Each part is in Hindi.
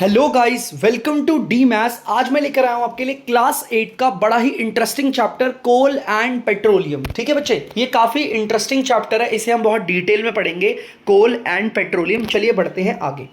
Hello guys, welcome to the maths. आज मैं लेकर आया हूं आपके लिए क्लास 8 का बड़ा ही interesting chapter coal and petroleum. ठीक है बच्चे, ये काफ़ी इंटरेस्टिंग चैप्टर है, इसे हम बहुत डिटेल में पढ़ेंगे। कोल एंड पेट्रोलियम। चलिए बढ़ते हैं आगे।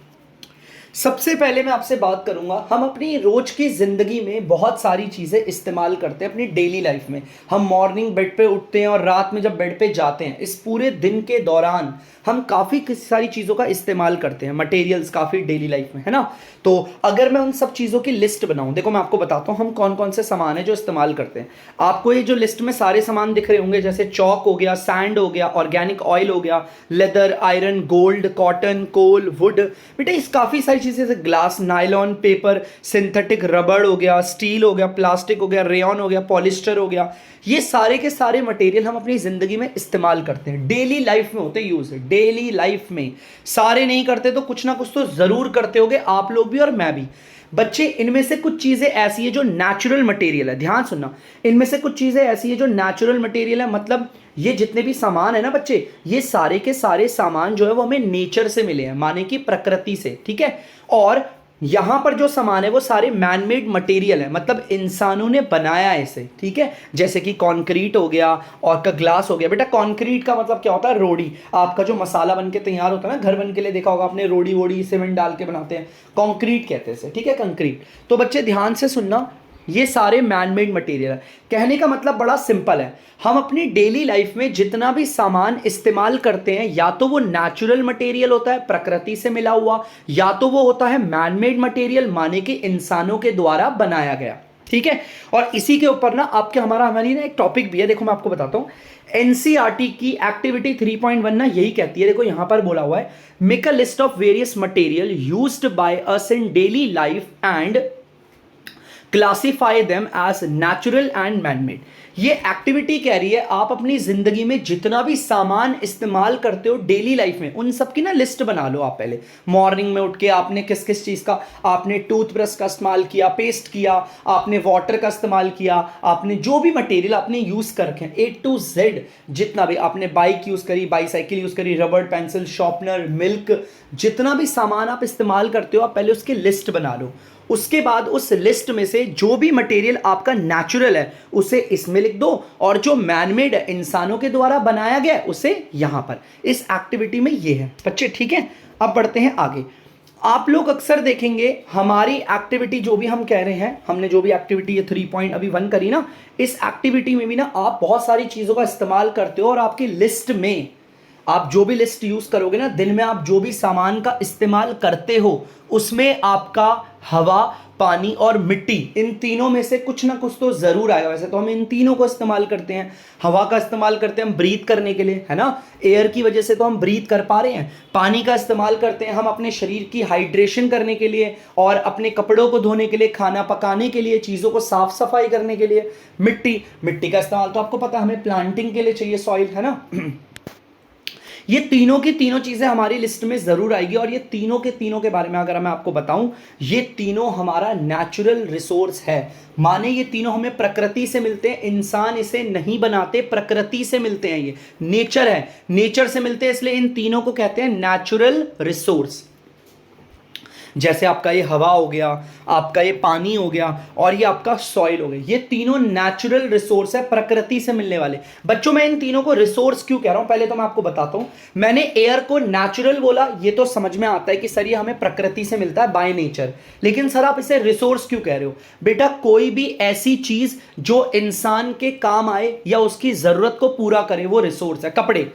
सबसे पहले मैं आपसे बात करूंगा, हम अपनी रोज की जिंदगी में बहुत सारी चीजें इस्तेमाल करते हैं अपनी डेली लाइफ में। हम मॉर्निंग बेड पे उठते हैं और रात में जब बेड पे जाते हैं, इस पूरे दिन के दौरान हम काफ़ी सारी चीज़ों का इस्तेमाल करते हैं, मटेरियल्स काफ़ी डेली लाइफ में, है ना। तो अगर मैं उन सब चीज़ों की लिस्ट बनाऊं, देखो मैं आपको बताता हूं हम कौन कौन से सामान है जो इस्तेमाल करते हैं। आपको ये जो लिस्ट में सारे सामान दिख रहे होंगे, जैसे चौक हो गया, सैंड हो गया, ऑर्गेनिक ऑयल हो गया, leather, iron, gold, cotton, coal, wood. बेटा इस काफ़ी सारी चीज़ें जैसे ग्लास, नायलॉन, पेपर, सिंथेटिक रबड़ हो गया, स्टील हो गया, प्लास्टिक हो गया, रेयॉन हो गया, पॉलिस्टर हो गया, ये सारे के सारे मटेरियल हम अपनी ज़िंदगी में इस्तेमाल करते हैं, डेली लाइफ में होते यूज़। डेली लाइफ में सारे नहीं करते तो कुछ ना कुछ तो ज़रूर करते होगे आप लोग भी और मैं भी। बच्चे इनमें से कुछ चीज़ें ऐसी है जो नेचुरल मटेरियल है, ध्यान सुनना। इनमें से कुछ चीज़ें ऐसी है जो नेचुरल मटेरियल है, मतलब ये जितने भी सामान है ना बच्चे, ये सारे के सारे सामान जो है वो हमें नेचर से मिले हैं, माने कि प्रकृति से। ठीक है। और यहां पर जो सामान है वो सारे मैनमेड मटेरियल है, मतलब इंसानों ने बनाया है इसे। ठीक है। जैसे कि कंक्रीट हो गया और का ग्लास हो गया। बेटा कंक्रीट का मतलब क्या होता है? रोड़ी। आपका जो मसाला बन के तैयार होता है ना, घर बन के लिए देखा होगा आपने, रोड़ी वोड़ी सीमेंट डाल के बनाते हैं, कंक्रीट कहते हैं इसे। ठीक है, कंक्रीट। तो बच्चे ध्यान से सुनना, ये सारे मैनमेड मटेरियल है। कहने का मतलब बड़ा सिंपल है, हम अपनी डेली लाइफ में जितना भी सामान इस्तेमाल करते हैं, या तो वो नेचुरल मटेरियल होता है, प्रकृति से मिला हुआ, या तो वो होता है मैनमेड मटेरियल, माने कि इंसानों के द्वारा बनाया गया। ठीक है। और इसी के ऊपर ना हमारी ना एक टॉपिक भी है, देखो मैं आपको बताता हूं। एनसीईआरटी की एक्टिविटी 3.1 ना यही कहती है, देखो यहां पर बोला हुआ है, make a list of various material used by us in daily life and classify them as natural and manmade. ये एक्टिविटी कह रही है आप अपनी जिंदगी में जितना भी सामान इस्तेमाल करते हो डेली लाइफ में, उन सब की ना लिस्ट बना लो आप। पहले मॉर्निंग में उठ के आपने किस किस चीज का, आपने टूथब्रश का इस्तेमाल किया, पेस्ट किया, आपने वाटर का इस्तेमाल किया, आपने जो भी मटेरियल आपने यूज कर रखे हैं A to Z, जितना भी आपने बाइक यूज करी, बाईसाइकिल यूज करी, रबड़, पेंसिल, शॉर्पनर, मिल्क, जितना भी सामान आप इस्तेमाल करते हो आप पहले उसकी लिस्ट बना लो। उसके बाद उस लिस्ट में से जो भी मटेरियल आपका नेचुरल है उसे इसमें लिख दो, और जो मैनमेड है, इंसानों के द्वारा बनाया गया है, उसे यहां पर इस एक्टिविटी में ये है बच्चे। ठीक है। अब बढ़ते हैं आगे। आप लोग अक्सर देखेंगे हमारी एक्टिविटी जो भी हम कह रहे हैं, हमने जो भी एक्टिविटी ये 3.1 करी ना, इस एक्टिविटी में भी ना आप बहुत सारी चीजों का इस्तेमाल करते हो, और आपकी लिस्ट में आप जो भी लिस्ट यूज करोगे ना, दिन में आप जो भी सामान का इस्तेमाल करते हो, उसमें आपका हवा, पानी और मिट्टी, इन तीनों में से कुछ ना कुछ तो जरूर आएगा। वैसे तो हम इन तीनों को इस्तेमाल करते हैं। हवा का इस्तेमाल करते हैं हम ब्रीथ करने के लिए, है ना, एयर की वजह से तो हम ब्रीथ कर पा रहे हैं। पानी का इस्तेमाल करते हैं हम अपने शरीर की हाइड्रेशन करने के लिए, और अपने कपड़ों को धोने के लिए, खाना पकाने के लिए, चीज़ों को साफ सफाई करने के लिए। मिट्टी का इस्तेमाल तो आपको पता है हमें प्लांटिंग के लिए चाहिए, सॉइल, है ना। ये तीनों की तीनों चीजें हमारी लिस्ट में जरूर आएगी, और ये तीनों के तीनों के बारे में अगर मैं आपको बताऊं, ये तीनों हमारा नेचुरल रिसोर्स है। माने ये तीनों हमें प्रकृति से मिलते हैं, इंसान इसे नहीं बनाते, प्रकृति से मिलते हैं, ये नेचर है, नेचर से मिलते हैं, इसलिए इन तीनों को कहते हैं नेचुरल रिसोर्स। जैसे आपका ये हवा हो गया, आपका ये पानी हो गया, और ये आपका सॉइल हो गया, ये तीनों नेचुरल रिसोर्स है, प्रकृति से मिलने वाले। बच्चों मैं इन तीनों को रिसोर्स क्यों कह रहा हूं, पहले तो मैं आपको बताता हूं। मैंने एयर को नेचुरल बोला, ये तो समझ में आता है कि सर ये हमें प्रकृति से मिलता है बाय नेचर, लेकिन सर आप इसे रिसोर्स क्यों कह रहे हो? बेटा कोई भी ऐसी चीज जो इंसान के काम आए या उसकी जरूरत को पूरा करे, वो रिसोर्स है। कपड़े,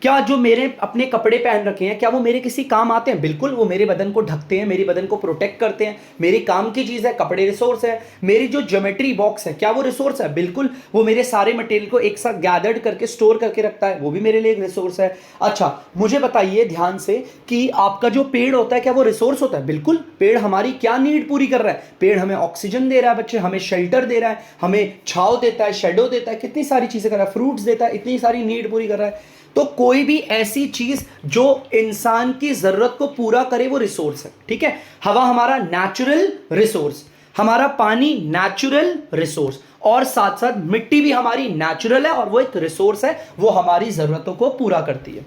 क्या जो मेरे अपने कपड़े पहन रखे हैं, क्या वो मेरे किसी काम आते हैं? बिल्कुल, वो मेरे बदन को ढकते हैं, मेरी बदन को प्रोटेक्ट करते हैं, मेरी काम की चीज़ है, कपड़े रिसोर्स है। मेरी जो ज्योमेट्री बॉक्स है, क्या वो रिसोर्स है? बिल्कुल, वो मेरे सारे मटेरियल को एक साथ गैदर्ड करके स्टोर करके रखता है, वो भी मेरे लिए एक रिसोर्स है। अच्छा मुझे बताइए ध्यान से कि आपका जो पेड़ होता है, क्या वो रिसोर्स होता है? बिल्कुल, पेड़ हमारी क्या नीड पूरी कर रहा है? पेड़ हमें ऑक्सीजन दे रहा है बच्चे, हमें शेल्टर दे रहा है, हमें छाव देता है, शेडो देता है, कितनी सारी चीज़ें कर रहा है, फ्रूट्स देता है, इतनी सारी नीड पूरी कर रहा है। तो कोई भी ऐसी चीज जो इंसान की जरूरत को पूरा करे, वो रिसोर्स है। ठीक है। हवा हमारा नेचुरल रिसोर्स, हमारा पानी नेचुरल रिसोर्स, और साथ साथ मिट्टी भी हमारी नेचुरल है और वो एक रिसोर्स है, वो हमारी जरूरतों को पूरा करती है।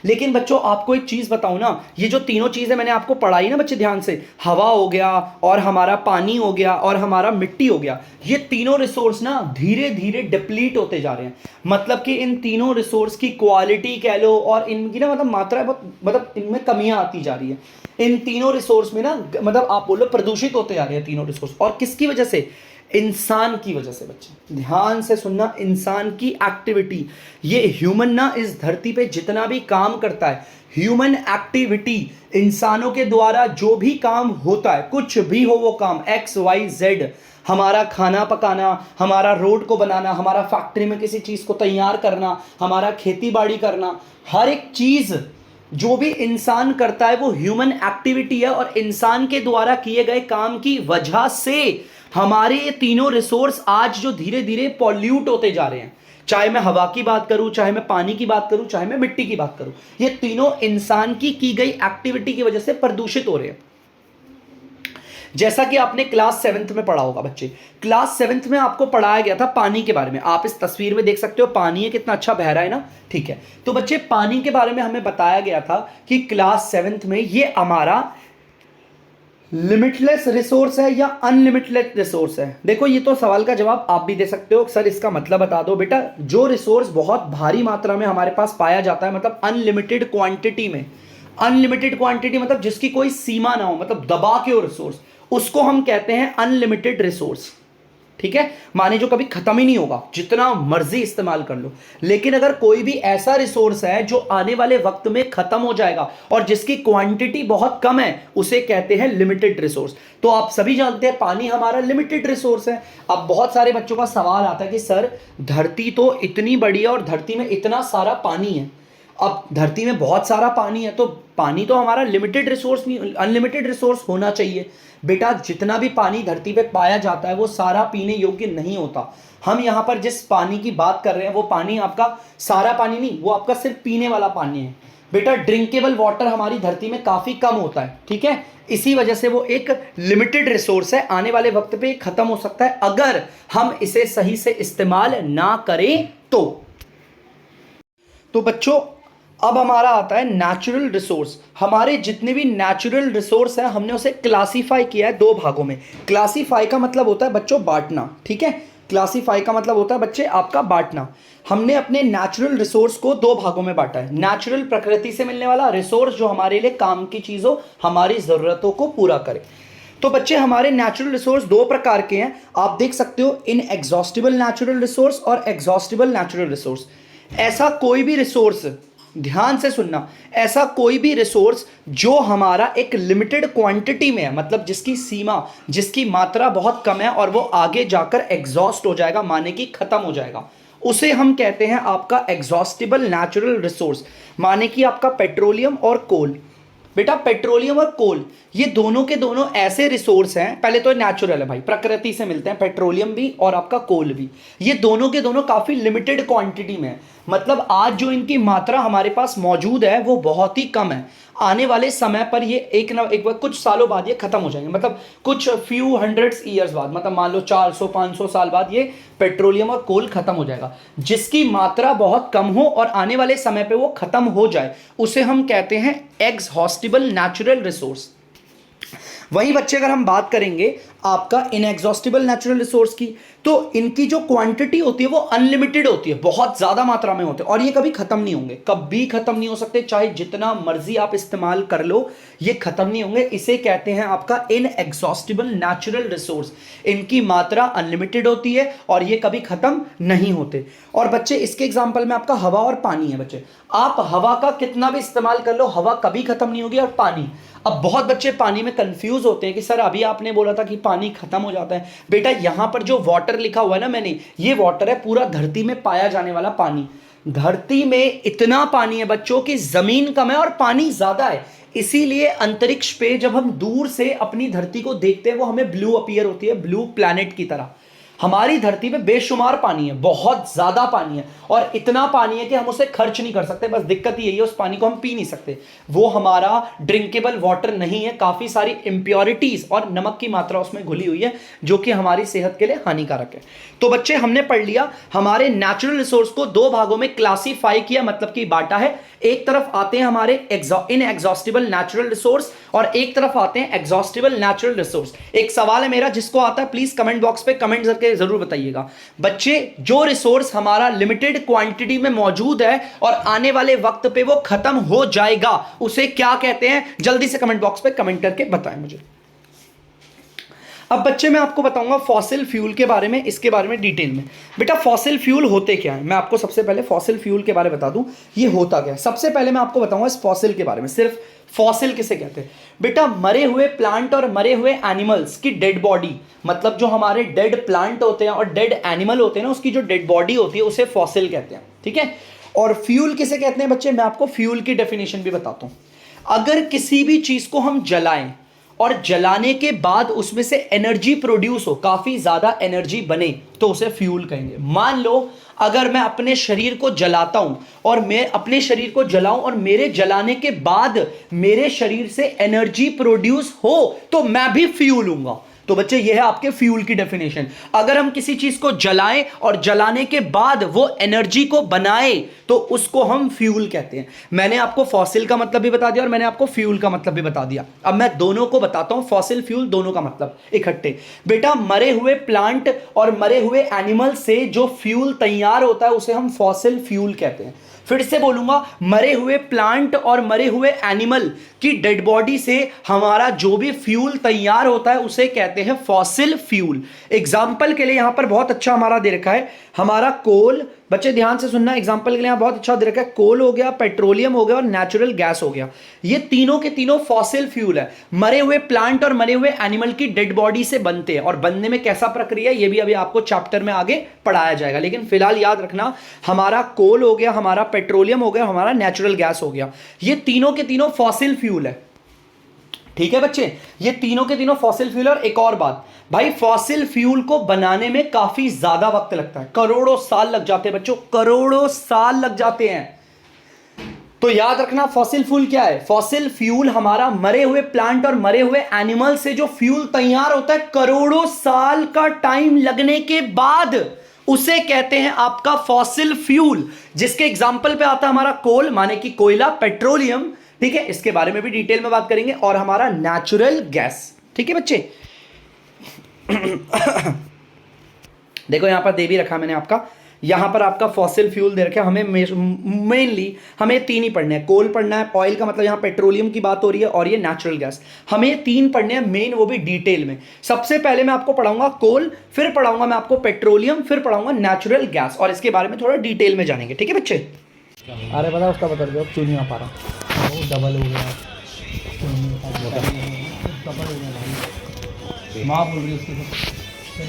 लेकिन बच्चों आपको एक चीज बताऊं ना, ये जो तीनों चीजें मैंने आपको पढ़ाई ना बच्चे ध्यान से, हवा हो गया और हमारा पानी हो गया और हमारा मिट्टी हो गया, ये तीनों रिसोर्स ना धीरे धीरे डिप्लीट होते जा रहे हैं। मतलब कि इन तीनों रिसोर्स की क्वालिटी कह लो और इनकी ना मतलब मात्रा बहुत मतलब इनमें कमियां आती जा रही है। इन तीनों रिसोर्स में ना मतलब आप बोलो प्रदूषित होते जा रहे हैं तीनों रिसोर्स। और किसकी वजह से? इंसान की वजह से। बच्चे ध्यान से सुनना, इंसान की एक्टिविटी, ये ह्यूमन ना इस धरती पे जितना भी काम करता है, ह्यूमन एक्टिविटी, इंसानों के द्वारा जो भी काम होता है, कुछ भी हो वो काम, एक्स वाई जेड, हमारा खाना पकाना, हमारा रोड को बनाना, हमारा फैक्ट्री में किसी चीज को तैयार करना, हमारा खेती बाड़ी करना, हर एक चीज जो भी इंसान करता है वो ह्यूमन एक्टिविटी है। और इंसान के द्वारा किए गए काम की वजह से हमारे ये तीनों रिसोर्स आज जो धीरे धीरे पॉल्यूट होते जा रहे हैं, चाहे मैं हवा की बात करूं, चाहे मैं पानी की बात करूं, चाहे मैं मिट्टी की बात करूं, ये तीनों इंसान की गई एक्टिविटी की वजह से प्रदूषित हो रहे हैं। जैसा कि आपने क्लास 7th में पढ़ा होगा बच्चे, क्लास 7th में आपको पढ़ाया गया था पानी के बारे में। आप इस तस्वीर में देख सकते हो पानी है, कितना अच्छा बह रहा है ना, ठीक है। तो बच्चे पानी के बारे में हमें बताया गया था कि क्लास 7th में ये हमारा लिमिटलेस रिसोर्स है या अनलिमिटेड रिसोर्स है। देखो ये तो सवाल का जवाब आप भी दे सकते हो, सर इसका मतलब बता दो। बेटा जो रिसोर्स बहुत भारी मात्रा में हमारे पास पाया जाता है, मतलब अनलिमिटेड क्वांटिटी में, अनलिमिटेड क्वांटिटी मतलब जिसकी कोई सीमा ना हो, मतलब दबा के हो रिसोर्स, उसको हम कहते हैं अनलिमिटेड रिसोर्स। ठीक है, माने जो कभी खत्म ही नहीं होगा, जितना मर्जी इस्तेमाल कर लो। लेकिन अगर कोई भी ऐसा रिसोर्स है जो आने वाले वक्त में खत्म हो जाएगा और जिसकी क्वांटिटी बहुत कम है, उसे कहते हैं लिमिटेड रिसोर्स। तो आप सभी जानते हैं पानी हमारा लिमिटेड रिसोर्स है। अब बहुत सारे बच्चों का सवाल आता है कि सर धरती तो इतनी बड़ी है और धरती में इतना सारा पानी है, अब धरती में बहुत सारा पानी है तो पानी तो हमारा लिमिटेड रिसोर्स नहीं, अनलिमिटेड रिसोर्स होना चाहिए। बेटा जितना भी पानी धरती पे पाया जाता है वो सारा पीने योग्य नहीं होता। हम यहाँ पर जिस पानी की बात कर रहे हैं वो पानी आपका सारा पानी नहीं, वो आपका सिर्फ पीने वाला पानी है। बेटा ड्रिंकेबल वाटर हमारी धरती में काफी कम होता है, ठीक है, इसी वजह से वो एक लिमिटेड रिसोर्स है, आने वाले वक्त पे खत्म हो सकता है अगर हम इसे सही से इस्तेमाल ना करें तो बच्चों अब हमारा आता है नेचुरल रिसोर्स। हमारे जितने भी नेचुरल रिसोर्स हैं हमने उसे क्लासीफाई किया है दो भागों में। क्लासीफाई का मतलब होता है बच्चों बांटना, ठीक है, क्लासीफाई का मतलब होता है बच्चे आपका बांटना। हमने अपने नेचुरल रिसोर्स को दो भागों में बांटा है। नेचुरल प्रकृति से मिलने वाला रिसोर्स जो हमारे लिए काम की चीज़ों, हमारी ज़रूरतों को पूरा करे। तो बच्चे हमारे नेचुरल रिसोर्स दो प्रकार के हैं, आप देख सकते हो, इनएग्जॉस्टिबल नेचुरल रिसोर्स और एग्जॉस्टिबल नेचुरल रिसोर्स। ऐसा कोई भी रिसोर्स, ध्यान से सुनना, ऐसा कोई भी रिसोर्स जो हमारा एक लिमिटेड क्वांटिटी में है, मतलब जिसकी सीमा, जिसकी मात्रा बहुत कम है और वो आगे जाकर एग्जॉस्ट हो जाएगा, माने कि खत्म हो जाएगा, उसे हम कहते हैं आपका एग्जॉस्टिबल नेचुरल रिसोर्स। माने कि आपका पेट्रोलियम और कोल। बेटा पेट्रोलियम और कोल ये दोनों के दोनों ऐसे रिसोर्स हैं, पहले तो नेचुरल है भाई, प्रकृति से मिलते हैं, पेट्रोलियम भी और आपका कोल भी, ये दोनों के दोनों काफी लिमिटेड क्वांटिटी में है। मतलब आज जो इनकी मात्रा हमारे पास मौजूद है वो बहुत ही कम है, आने वाले समय पर ये एक बार कुछ सालों बाद ये खत्म हो जाएंगे, मतलब कुछ फ्यू हंड्रेड्स ईयर्स बाद, मतलब मान लो 400-500 साल बाद ये पेट्रोलियम और कोल खत्म हो जाएगा। जिसकी मात्रा बहुत कम हो और आने वाले समय पे वो खत्म हो जाए उसे हम कहते हैं एग्जॉस्टिबल नेचुरल रिसोर्स। वहीं बच्चे अगर हम बात करेंगे आपका इनएग्जॉस्टिबल नेचुरल रिसोर्स की, तो इनकी जो क्वांटिटी होती है वो अनलिमिटेड होती है, बहुत ज्यादा मात्रा में होते हैं और ये कभी खत्म नहीं होंगे, कभी खत्म नहीं हो सकते, चाहे जितना मर्जी आप इस्तेमाल कर लो ये खत्म नहीं होंगे। इसे कहते हैं आपका इनएग्जॉस्टिबल नेचुरल रिसोर्स। इनकी मात्रा अनलिमिटेड होती है और ये कभी खत्म नहीं होते। और बच्चे इसके एग्जाम्पल में आपका हवा और पानी है। बच्चे आप हवा का कितना भी इस्तेमाल कर लो, हवा कभी खत्म नहीं होगी। और पानी, अब बहुत बच्चे पानी में कंफ्यूज होते हैं कि सर अभी आपने बोला था कि पानी खत्म हो जाता है। बेटा यहां पर जो वाटर लिखा हुआ है ना मैंने, ये वाटर है पूरा धरती में पाया जाने वाला पानी। धरती में इतना पानी है बच्चों की जमीन कम है और पानी ज्यादा है, इसीलिए अंतरिक्ष पे जब हम दूर से अपनी धरती को देखते हैं वो हमें ब्लू अपीयर होती है, ब्लू प्लैनेट की तरह। हमारी धरती पे बेशुमार पानी है, बहुत ज्यादा पानी है, और इतना पानी है कि हम उसे खर्च नहीं कर सकते। बस दिक्कत यही है उस पानी को हम पी नहीं सकते, वो हमारा ड्रिंकेबल वाटर नहीं है। काफी सारी इंप्योरिटीज और नमक की मात्रा उसमें घुली हुई है जो कि हमारी सेहत के लिए हानिकारक है। तो बच्चे हमने पढ़ लिया हमारे नेचुरल रिसोर्स को दो भागों में क्लासिफाई किया, मतलब कि बांटा है। एक तरफ आते हैं हमारे इनएग्जॉस्टिबल नेचुरल रिसोर्स और एक तरफ आते हैं एग्जॉस्टिबल नेचुरल रिसोर्स। एक सवाल है मेरा, जिसको आता है प्लीज कमेंट बॉक्स पे कमेंट करके जरूर बताइएगा। बच्चे, जो रिसोर्स हमारा लिमिटेड क्वांटिटी में मौजूद है और आने वाले वक्त पे वो खत्म हो जाएगा, उसे क्या कहते हैं? जल्दी से कमेंट बॉक्स पे कमेंट करके बताएं मुझे। अब बच्चे मैं आपको बताऊंगा फॉसिल फ्यूल के बारे में, इसके बारे में डिटेल में। बेटा फॉसिल फ्यूल होते क्या है, मैं आपको सबसे पहले फॉसिल फ्यूल के बारे में बता दूं ये होता क्या है। सबसे पहले मैं आपको बताऊंगा इस फॉसिल के बारे में। सिर्फ फॉसिल किसे कहते हैं? बेटा मरे हुए प्लांट और मरे हुए एनिमल्स की डेड बॉडी, मतलब जो हमारे डेड प्लांट होते हैं और डेड एनिमल होते हैं ना, उसकी जो डेड बॉडी होती है उसे फॉसिल कहते हैं, ठीक है। और फ्यूल किसे कहते हैं बच्चे? मैं आपको फ्यूल की डेफिनेशन भी बताता हूं। अगर किसी भी चीज को हम जलाएं और जलाने के बाद उसमें से एनर्जी प्रोड्यूस हो, काफी ज्यादा एनर्जी बने, तो उसे फ्यूल कहेंगे। मान लो अगर मैं अपने शरीर को जलाता हूं और मैं अपने शरीर को जलाऊं और मेरे जलाने के बाद मेरे शरीर से एनर्जी प्रोड्यूस हो तो मैं भी फ्यूल हूंगा। तो बच्चे ये है आपके फ्यूल की डेफिनेशन। अगर हम किसी चीज को जलाएं और जलाने के बाद वो एनर्जी को बनाए तो उसको हम फ्यूल कहते हैं। मैंने आपको फॉसिल का मतलब भी बता दिया और मैंने आपको फ्यूल का मतलब भी बता दिया। अब मैं दोनों को बताता हूं, फॉसिल फ्यूल दोनों का मतलब इकट्ठे। बेटा मरे हुए प्लांट और मरे हुए एनिमल से जो फ्यूल तैयार होता है उसे हम फॉसिल फ्यूल कहते हैं। फिर से बोलूंगा, मरे हुए प्लांट और मरे हुए एनिमल की डेड बॉडी से हमारा जो भी फ्यूल तैयार होता है उसे कहते हैं फॉसिल फ्यूल। एग्जाम्पल के लिए यहां पर बहुत अच्छा हमारा दे रखा है, हमारा कोल। बच्चे ध्यान से सुनना, एग्जाम्पल के लिए यहां बहुत अच्छा दे रखा है। कोल हो गया, पेट्रोलियम हो गया और नेचुरल गैस हो गया। ये तीनों के तीनों फॉसिल फ्यूल है, मरे हुए प्लांट और मरे हुए एनिमल की डेड बॉडी से बनते हैं। और बनने में कैसा प्रक्रिया है ये भी अभी आपको चैप्टर में आगे पढ़ाया जाएगा, लेकिन फिलहाल याद रखना, हमारा कोल हो गया, हमारा पेट्रोलियम हो गया, हमारा नेचुरल गैस हो गया, ये तीनों के तीनों फॉसिल फ्यूल है, ठीक है बच्चे। ये तीनों के तीनों फॉसिल फ्यूल। और एक और बात भाई, फॉसिल फ्यूल को बनाने में काफी ज्यादा वक्त लगता है, करोड़ों साल लग जाते हैं बच्चों, करोड़ों साल लग जाते हैं। तो याद रखना फॉसिल फ्यूल क्या है? फॉसिल फ्यूल हमारा मरे हुए प्लांट और मरे हुए एनिमल से जो फ्यूल तैयार होता है करोड़ों साल का टाइम लगने के बाद, उसे कहते हैं आपका फॉसिल फ्यूल। जिसके एग्जाम्पल पे आता है हमारा कोल माने कि कोयला, पेट्रोलियम, ठीक है, इसके बारे में भी डिटेल में बात करेंगे, और हमारा नेचुरल गैस, ठीक है बच्चे। देखो यहां पर दे भी रखा मैंने आपका, यहां पर आपका फॉसिल फ्यूल दे रखा है। हमें मेनली हमें तीन ही पढ़ने हैं, कोल पढ़ना है, ऑयल का मतलब यहां पेट्रोलियम की बात हो रही है, और ये नेचुरल गैस। हमें तीन पढ़ने हैं मेन, वो भी डिटेल में। सबसे पहले मैं आपको पढ़ाऊंगा कोल, फिर पढ़ाऊंगा मैं आपको पेट्रोलियम, फिर पढ़ाऊंगा नेचुरल गैस, और इसके बारे में थोड़ा डिटेल में जानेंगे, ठीक है बच्चे। अरे बता उसका बता दो, क्यों नहीं आ पा रहा, वो डबल हो गया, डबल हो गया भाई, माँ बोल रही है उसकी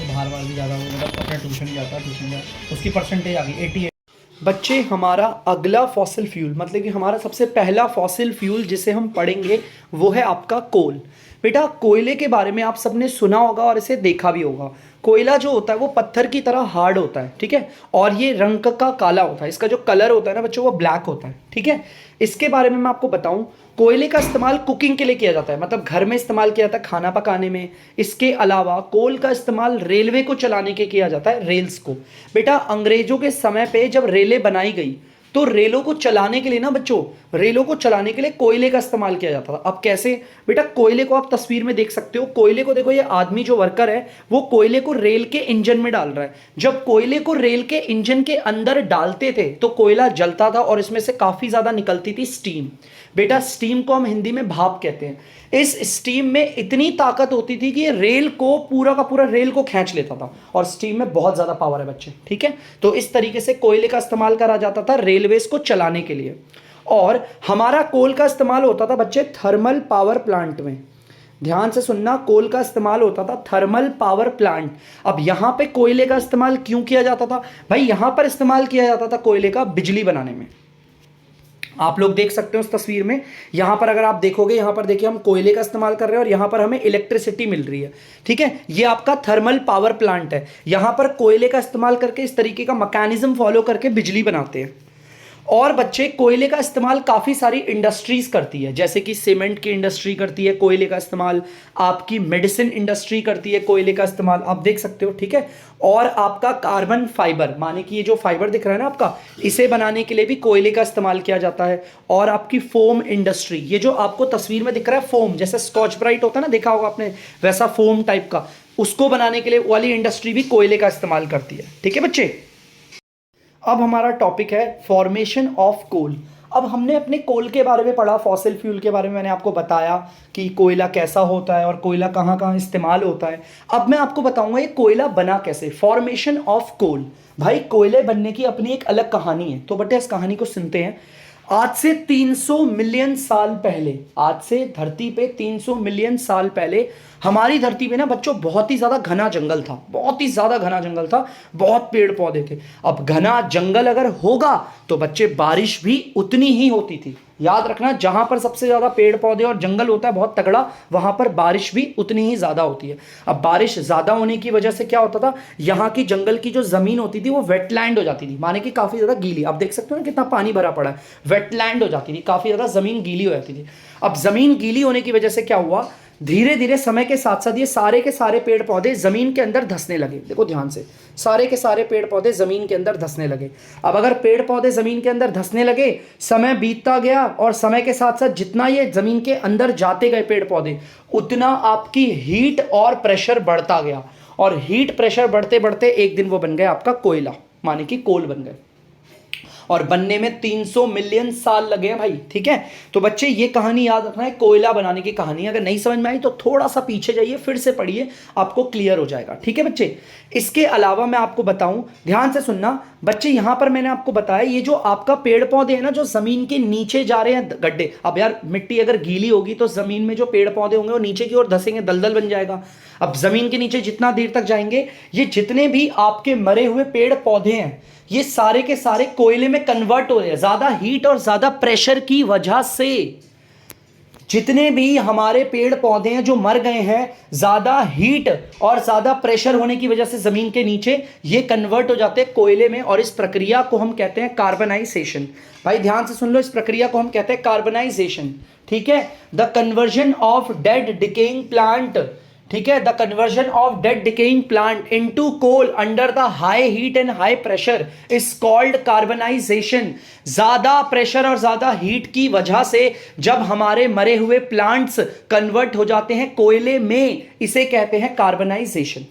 बाहर बार भी ज़्यादा हो, मतलब अपना ट्यूशन जाता, ट्यूशन जा, उसकी परसेंटेज आ गई 88। बच्चे हमारा अगला फॉसिल फ्यूल, मतलब कि हमारा सबसे पहला फॉसिल फ्यूल जिसे हम पढ़ेंगे वो है आपका कोल। बेटा कोयले के बारे में आप सबने सुना होगा और इसे देखा भी होगा। कोयला जो होता है वो पत्थर की तरह हार्ड होता है, ठीक है, और ये रंग का काला होता है। इसका जो कलर होता है ना बच्चों वो ब्लैक होता है, ठीक है। इसके बारे में मैं आपको बताऊं, कोयले का इस्तेमाल कुकिंग के लिए किया जाता है, मतलब घर में इस्तेमाल किया जाता है खाना पकाने में। इसके अलावा कोल का इस्तेमाल रेलवे को चलाने के किया जाता है, रेल्स को। बेटा अंग्रेजों के समय पे जब रेलें बनाई गई तो रेलों को चलाने के लिए ना बच्चों, रेलों को चलाने के लिए कोयले का इस्तेमाल किया जाता था। अब कैसे? बेटा कोयले को आप तस्वीर में देख सकते हो, कोयले को देखो, ये आदमी जो वर्कर है वो कोयले को रेल के इंजन में डाल रहा है। जब कोयले को रेल के इंजन के अंदर डालते थे तो कोयला जलता था और इसमें से काफी ज्यादा निकलती थी स्टीम। बेटा स्टीम को हम हिंदी में भाप कहते हैं। इस स्टीम में इतनी ताकत होती थी कि ये रेल को पूरा का पूरा रेल को खींच लेता था, और स्टीम में बहुत ज्यादा पावर है बच्चे, ठीक है। तो इस तरीके से कोयले का इस्तेमाल करा जाता था रेलवेज को चलाने के लिए। और हमारा कोल का इस्तेमाल होता था बच्चे थर्मल पावर प्लांट में। ध्यान से सुनना, कोल का इस्तेमाल होता था थर्मल पावर प्लांट। अब यहां पे कोयले का इस्तेमाल क्यों किया जाता था भाई? यहां पर इस्तेमाल किया जाता था कोयले का बिजली बनाने में। आप लोग देख सकते हो उस तस्वीर में, यहां पर अगर आप देखोगे, यहां पर देखिए हम कोयले का इस्तेमाल कर रहे हैं और यहां पर हमें इलेक्ट्रिसिटी मिल रही है। ठीक है, ये आपका थर्मल पावर प्लांट है। यहां पर कोयले का इस्तेमाल करके इस तरीके का मैकेनिज्म फॉलो करके बिजली बनाते हैं। और बच्चे कोयले का इस्तेमाल काफ़ी सारी इंडस्ट्रीज करती है, जैसे कि सीमेंट की इंडस्ट्री करती है कोयले का इस्तेमाल, आपकी मेडिसिन इंडस्ट्री करती है कोयले का इस्तेमाल, आप देख सकते हो। ठीक है, और आपका कार्बन फाइबर, माने कि ये जो फाइबर दिख रहा है ना आपका, इसे बनाने के लिए भी कोयले का इस्तेमाल किया जाता है। और आपकी फोम इंडस्ट्री, ये जो आपको तस्वीर में दिख रहा है फोम, जैसे स्कॉच ब्राइट होता है ना, देखा होगा आपने, वैसा फोम टाइप का, उसको बनाने के लिए वाली इंडस्ट्री भी कोयले का इस्तेमाल करती है। ठीक है बच्चे, अब हमारा टॉपिक है फॉर्मेशन ऑफ कोल। अब हमने अपने कोल के बारे में पढ़ा, फॉसिल फ्यूल के बारे में मैंने आपको बताया कि कोयला कैसा होता है और कोयला कहाँ कहाँ इस्तेमाल होता है। अब मैं आपको बताऊंगा ये कोयला बना कैसे, फॉर्मेशन ऑफ कोल। भाई कोयले बनने की अपनी एक अलग कहानी है, तो बेटे इस कहानी को सुनते हैं। आज से 300 मिलियन साल पहले, आज से धरती पे 300 मिलियन साल पहले हमारी धरती पे ना बच्चों बहुत ही ज़्यादा घना जंगल था, बहुत ही ज़्यादा घना जंगल था, बहुत पेड़ पौधे थे। अब घना जंगल अगर होगा तो बच्चे बारिश भी उतनी ही होती थी। याद रखना, जहां पर सबसे ज़्यादा पेड़ पौधे और जंगल होता है बहुत तगड़ा, वहां पर बारिश भी उतनी ही ज़्यादा होती है। अब बारिश ज़्यादा होने की वजह से क्या होता था, यहाँ की जंगल की जो ज़मीन होती थी वो वेटलैंड हो जाती थी, माने कि काफ़ी ज़्यादा गीली। आप देख सकते हो ना कितना पानी भरा पड़ा है, वेटलैंड हो जाती थी, काफ़ी ज़्यादा ज़मीन गीली हो जाती थी। अब ज़मीन गीली होने की वजह से क्या हुआ, धीरे धीरे समय के साथ साथ ये सारे के सारे पेड़ पौधे जमीन के अंदर धंसने लगे। देखो ध्यान से, सारे के सारे पेड़ पौधे जमीन के अंदर धंसने लगे। अब अगर पेड़ पौधे जमीन के अंदर धंसने लगे, समय बीतता गया और समय के साथ साथ जितना ये जमीन के अंदर जाते गए पेड़ पौधे, उतना आपकी हीट और प्रेशर बढ़ता गया। और हीट प्रेशर बढ़ते बढ़ते एक दिन वो बन गए आपका कोयला, माने कि कोल बन गए। और बनने में 300 मिलियन साल लगे हैं भाई। ठीक है, तो बच्चे ये कहानी याद रखना है, कोयला बनाने की कहानी। अगर नहीं समझ में आई तो थोड़ा सा पीछे जाइए, फिर से पढ़िए, आपको क्लियर हो जाएगा। ठीक है बच्चे, इसके अलावा मैं आपको बताऊं, ध्यान से सुनना बच्चे, यहां पर मैंने आपको बताया ये जो आपका पेड़ पौधे हैं ना, जो जमीन के नीचे जा रहे हैं गड्ढे। अब यार मिट्टी अगर गीली होगी तो जमीन में जो पेड़ पौधे होंगे वो नीचे की ओर धंसेंगे, दलदल बन जाएगा। अब जमीन के नीचे जितना देर तक जाएंगे, ये जितने भी आपके मरे हुए पेड़ पौधे हैं, ये सारे के सारे कोयले में कन्वर्ट हो रहे हैं। ज्यादा हीट और ज्यादा प्रेशर की वजह से जितने भी हमारे पेड़ पौधे हैं जो मर गए हैं, ज्यादा हीट और ज्यादा प्रेशर होने की वजह से जमीन के नीचे ये कन्वर्ट हो जाते हैं कोयले में, और इस प्रक्रिया को हम कहते हैं कार्बनाइजेशन। भाई ध्यान से सुन लो, इस प्रक्रिया को हम कहते हैं कार्बनाइजेशन। ठीक है, the conversion of dead decaying plant, ठीक है, the conversion of dead decaying plant into coal under the high heat and high pressure is called carbonisation. ज्यादा प्रेशर और ज्यादा हीट की वजह से जब हमारे मरे हुए प्लांट्स कन्वर्ट हो जाते हैं कोयले में, इसे कहते हैं कार्बनाइजेशन।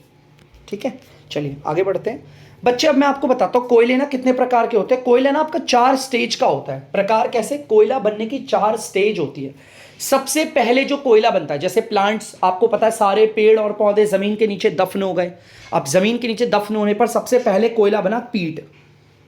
ठीक है, चलिए आगे बढ़ते हैं बच्चे। अब मैं आपको बताता हूं कोयले ना कितने प्रकार के होते हैं। कोयला ना आपका 4 स्टेज का होता है। प्रकार कैसे, कोयला बनने की 4 स्टेज होती है। सबसे पहले जो कोयला बनता है, जैसे प्लांट्स, आपको पता है सारे पेड़ और पौधे जमीन के नीचे दफन हो गए। अब जमीन के नीचे दफन होने पर सबसे पहले कोयला बना पीट।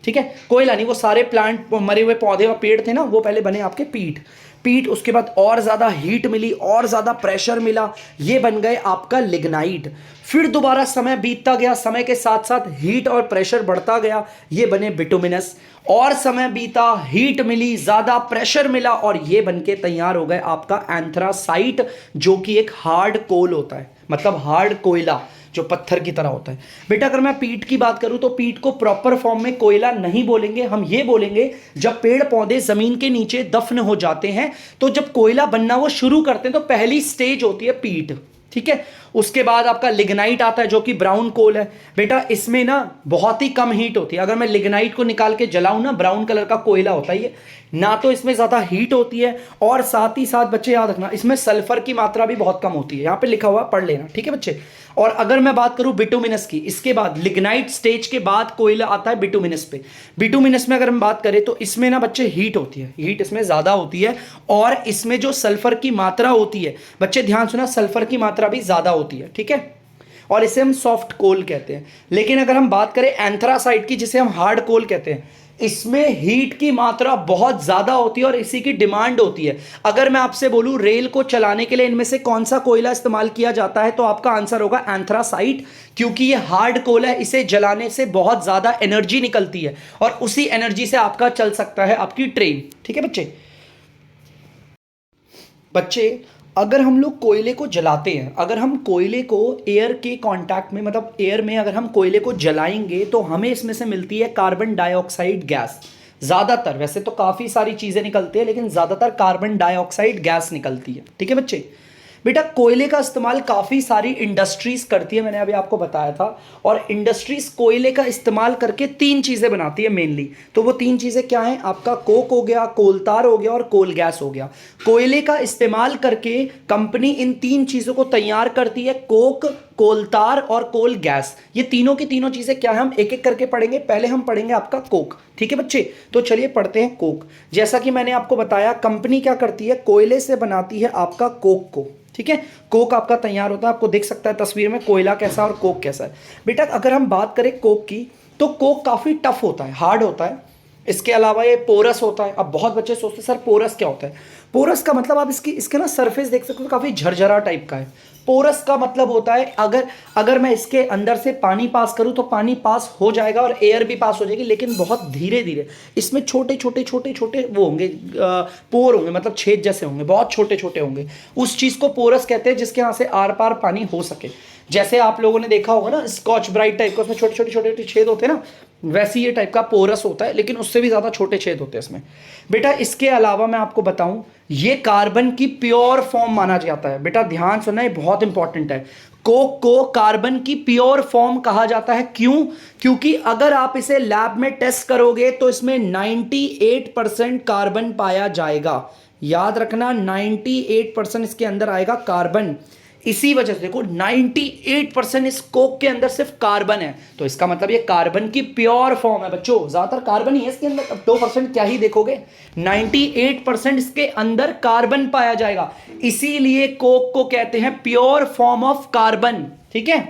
ठीक है, कोयला नहीं, वो सारे प्लांट, मरे हुए पौधे और पेड़ थे ना, वो पहले बने आपके पीट। उसके बाद और ज्यादा हीट मिली और ज्यादा प्रेशर मिला, ये बन गए आपका लिग्नाइट। फिर दोबारा समय बीतता गया, समय के साथ साथ हीट और प्रेशर बढ़ता गया, ये बने बिटुमिनस। और समय बीता, हीट मिली, ज्यादा प्रेशर मिला, और ये बनके तैयार हो गए आपका एंथ्रासाइट, जो कि एक हार्ड कोल होता है, मतलब हार्ड कोयला जो पत्थर की तरह होता है। बेटा अगर मैं पीट की बात करूं तो पीट को प्रॉपर फॉर्म में कोयला नहीं बोलेंगे, हम ये बोलेंगे जब पेड़ पौधे जमीन के नीचे दफन हो जाते हैं, तो जब कोयला बनना वो शुरू करते हैं तो पहली स्टेज होती है पीट। ठीक है, उसके बाद आपका लिग्नाइट आता है जो कि ब्राउन कोल है। बेटा इसमें ना बहुत ही कम हीट होती है। अगर मैं लिग्नाइट को निकाल के जलाऊं ना, ब्राउन कलर का कोयला होता है ये, ना तो इसमें ज्यादा हीट होती है, और साथ ही साथ बच्चे याद रखना इसमें सल्फर की मात्रा भी बहुत कम होती है। यहां पे लिखा हुआ पढ़ लेना, ठीक है बच्चे। और अगर मैं बात करूं बिटुमिनस की, इसके बाद लिग्नाइट स्टेज के बाद कोयला आता है बिटुमिनस पे। बिटुमिनस में अगर हम बात करें तो इसमें ना बच्चे हीट होती है, हीट इसमें ज्यादा होती है, और इसमें जो सल्फर की मात्रा होती है, बच्चे ध्यान सुना, सल्फर की मात्रा भी ज्यादा होती है। ठीक है, और इसे हम सॉफ्ट कोल कहते हैं। लेकिन अगर हम बात करें एंथ्रासाइट की, जिसे हम हार्ड कोल कहते हैं, इसमें हीट की मात्रा बहुत ज्यादा होती है और इसी की डिमांड होती है। अगर मैं आपसे बोलूं रेल को चलाने के लिए इनमें से कौन सा कोयला इस्तेमाल किया जाता है, तो आपका आंसर होगा एंथ्रासाइट, क्योंकि ये हार्ड कोल है, इसे जलाने से बहुत ज्यादा एनर्जी निकलती है और उसी एनर्जी से आपका चल सकता है आपकी ट्रेन। ठीक है बच्चे। बच्चे अगर हम लोग कोयले को जलाते हैं, अगर हम कोयले को एयर के कांटेक्ट में, मतलब एयर में अगर हम कोयले को जलाएंगे तो हमें इसमें से मिलती है कार्बन डाइऑक्साइड गैस। ज़्यादातर, वैसे तो काफ़ी सारी चीज़ें निकलती है लेकिन ज़्यादातर कार्बन डाइऑक्साइड गैस निकलती है। ठीक है बच्चे। बेटा कोयले का इस्तेमाल काफ़ी सारी इंडस्ट्रीज करती है, मैंने अभी आपको बताया था। और इंडस्ट्रीज कोयले का इस्तेमाल करके तीन चीज़ें बनाती है मेनली। तो वो तीन चीज़ें क्या हैं? आपका कोक हो गया, कोलतार हो गया और कोल गैस हो गया। कोयले का इस्तेमाल करके कंपनी इन तीन चीज़ों को तैयार करती है, कोक, कोलतार और कोल गैस। ये तीनों की तीनों चीज़ें क्या है, हम एक एक करके पढ़ेंगे। पहले हम पढ़ेंगे आपका कोक। ठीक है बच्चे, तो चलिए पढ़ते हैं कोक। जैसा कि मैंने आपको बताया, कंपनी क्या करती है, कोयले से बनाती है आपका कोक को। ठीक है, कोक आपका तैयार होता है, आपको दिख सकता है तस्वीर में कोयला कैसा और कोक कैसा है। बेटा अगर हम बात करें कोक की, तो कोक काफ़ी टफ होता है, हार्ड होता है। इसके अलावा ये पोरस होता है। अब बहुत बच्चे सोचते हैं सर पोरस क्या होता है। पोरस का मतलब आप इसके ना सरफेस देख सकते हो, काफ़ी झरझरा टाइप का है। पोरस का मतलब होता है अगर मैं इसके अंदर से पानी पास करूं तो पानी पास हो जाएगा और एयर भी पास हो जाएगी, लेकिन बहुत धीरे धीरे। इसमें छोटे छोटे छोटे छोटे वो होंगे, पोर होंगे, मतलब छेद जैसे होंगे, बहुत छोटे छोटे होंगे। उस चीज़ को पोरस कहते हैं जिसके यहाँ से आर पार पानी हो सके। जैसे आप लोगों ने देखा होगा ना स्कॉच ब्राइट टाइप का, उसमें छोटे छोटे छोटे छोटे छेद होते हैं ना, वैसे ये टाइप का पोरस होता है, लेकिन उससे भी ज़्यादा छोटे छेद होते हैं इसमें। बेटा इसके अलावा मैं आपको बताऊं, ये कार्बन की प्योर फॉर्म माना जाता है। बेटा ध्यान सुनना, ये बहुत इंपॉर्टेंट है। कोक को कार्बन की प्योर फॉर्म कहा जाता है। क्यों? क्योंकि अगर आप इसे लैब में टेस्ट करोगे तो इसमें 98% कार्बन पाया जाएगा। याद रखना, 98% इसके अंदर आएगा कार्बन। इसी वजह से देखो 98% इस कोक के अंदर सिर्फ कार्बन है, तो इसका मतलब ये कार्बन की प्योर फॉर्म है बच्चों। ज्यादातर कार्बन ही है इसके अंदर, अब 2% क्या ही देखोगे, 98% इसके अंदर कार्बन पाया जाएगा। इसीलिए कोक को कहते हैं प्योर फॉर्म ऑफ कार्बन। ठीक है।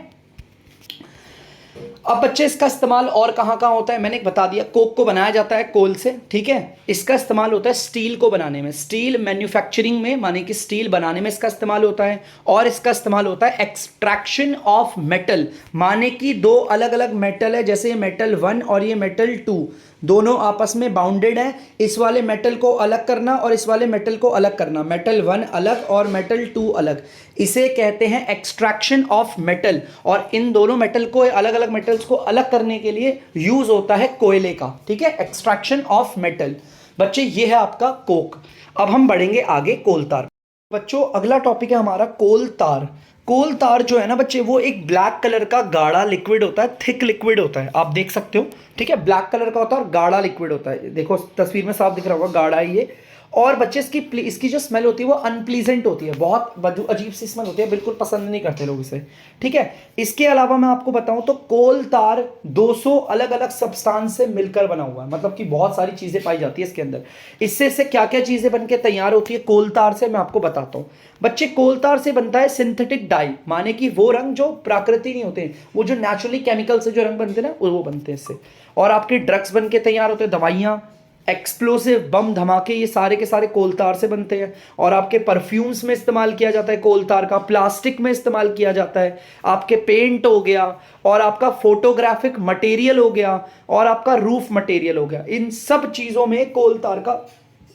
अब बच्चे इसका इस्तेमाल और कहाँ कहाँ होता है, मैंने बता दिया। कोक को बनाया जाता है कोल से। ठीक है। इसका इस्तेमाल होता है स्टील को बनाने में, स्टील मैन्युफैक्चरिंग में, माने कि स्टील बनाने में इसका इस्तेमाल होता है। और इसका इस्तेमाल होता है एक्सट्रैक्शन ऑफ मेटल, माने कि दो अलग अलग मेटल है, जैसे ये मेटल 1 और ये मेटल 2, दोनों आपस में बाउंडेड है। इस वाले मेटल को अलग करना और इस वाले मेटल को अलग करना, मेटल 1 अलग और मेटल 2 अलग, इसे कहते हैं एक्सट्रैक्शन ऑफ मेटल। और इन दोनों मेटल को, अलग अलग मेटल्स को अलग करने के लिए यूज होता है कोयले का। ठीक है, एक्सट्रैक्शन ऑफ मेटल। बच्चे ये है आपका कोक। अब हम बढ़ेंगे आगे कोलतार। बच्चों अगला टॉपिक है हमारा कोलतार। कोलतार जो है ना बच्चे, वो एक ब्लैक कलर का गाढ़ा लिक्विड होता है, थिक लिक्विड होता है, आप देख सकते हो। ठीक है, ब्लैक कलर का होता है और गाढ़ा लिक्विड होता है। देखो तस्वीर में साफ दिख रहा होगा, गाढ़ा है ये। और बच्चे इसकी जो स्मेल होती है वो अनप्लीजेंट होती है, बहुत अजीब सी स्मेल होती है, बिल्कुल पसंद नहीं करते लोग इसे। ठीक है। इसके अलावा मैं आपको बताऊं तो कोल तार 200 अलग अलग सब्सटेंस से मिलकर बना हुआ है, मतलब कि बहुत सारी चीजें पाई जाती है इसके अंदर। इससे क्या क्या चीजें बनकर तैयार होती है कोल तार से, मैं आपको बताता हूँ। बच्चे कोल तार से बनता है सिंथेटिक डाई, माने कि वो रंग जो प्राकृतिक नहीं होते, वो जो नेचुरली केमिकल से जो रंग बनते हैं ना, वो बनते हैं इससे। और आपके ड्रग्स बन के तैयार होते हैं, दवाइयाँ, एक्सप्लोसिव बम धमाके, ये सारे के सारे कोलतार से बनते हैं। और आपके परफ्यूम्स में इस्तेमाल किया जाता है कोलतार का, प्लास्टिक में इस्तेमाल किया जाता है, आपके पेंट हो गया, और आपका फोटोग्राफिक मटेरियल हो गया, और आपका रूफ मटेरियल हो गया। इन सब चीज़ों में कोलतार का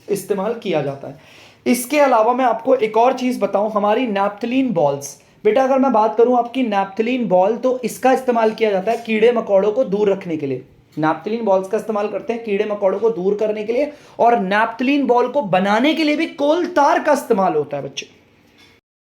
इस्तेमाल किया जाता है। इसके अलावा मैं आपको एक और चीज़ बताऊं, हमारी नैप्थलीन बॉल्स। बेटा अगर मैं बात करूं आपकी नैप्थलीन बॉल, तो इसका इस्तेमाल किया जाता है कीड़े मकोड़ों को दूर रखने के लिए। नैप्थलीन बॉल्स का इस्तेमाल करते हैं कीड़े मकोड़ों को दूर करने के लिए, और नैप्थलीन बॉल को बनाने के लिए भी कोल तार का इस्तेमाल होता है बच्चे।